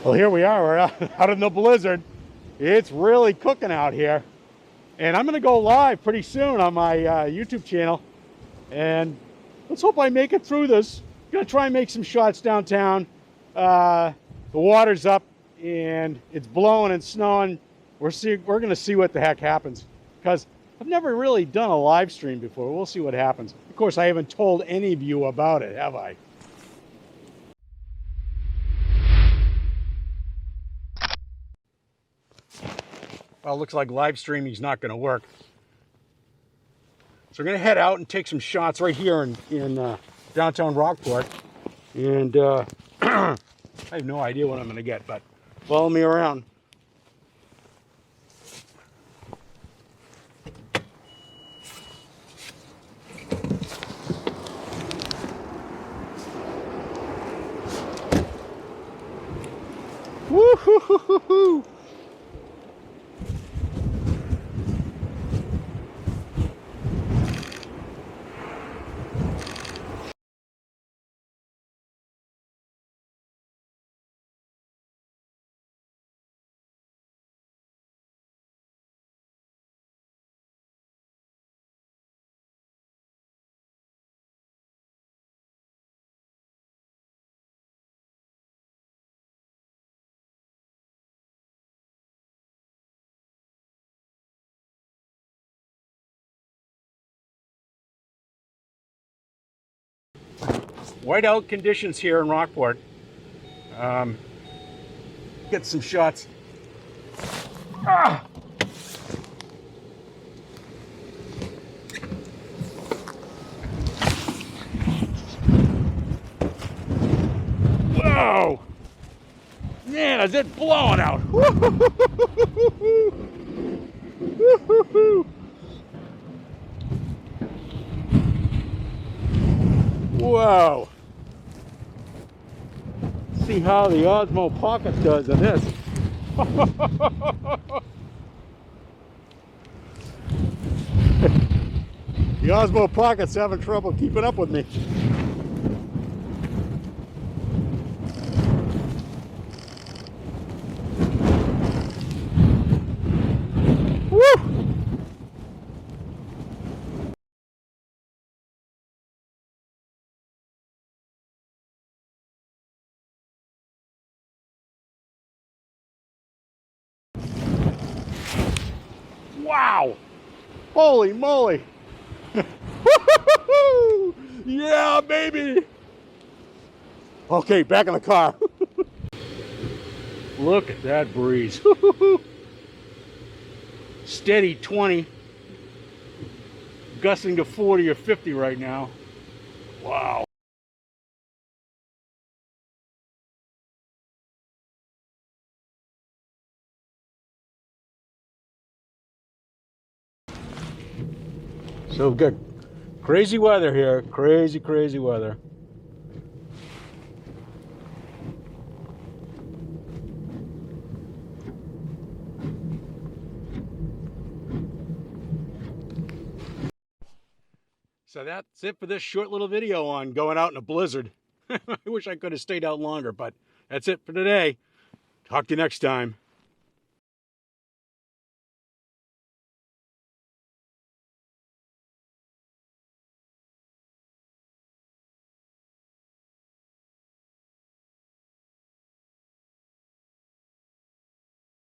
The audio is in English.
Well, here we are. We're out in the blizzard. It's really cooking out here. And I'm going to go live pretty soon on my YouTube channel. And let's hope I make it through this. I'm going to try and make some shots downtown. The water's up and it's blowing and snowing. We're going to see what the heck happens. Because I've never really done a live stream before. We'll see what happens. Of course, I haven't told any of you about it, have I? Well, it looks like live streaming is not going to work. So we're going to head out and take some shots right here in downtown Rockport. And I have no idea what I'm going to get, but follow me around. Woo-hoo-hoo-hoo-hoo! Whiteout conditions here in Rockport. Get some shots. Ah! Whoa! Man, is it blowing out? Whoa! See how the Osmo Pocket does in this. The Osmo Pocket's having trouble keeping up with me. Woo! Wow! Holy moly! Yeah, baby! Okay, back in the car. Look at that breeze. Steady 20. Gusting to 40 or 50 right now. Wow. So we've got crazy weather here. Crazy, crazy weather. So that's it for this short little video on going out in a blizzard. I wish I could have stayed out longer, but that's it for today. Talk to you next time.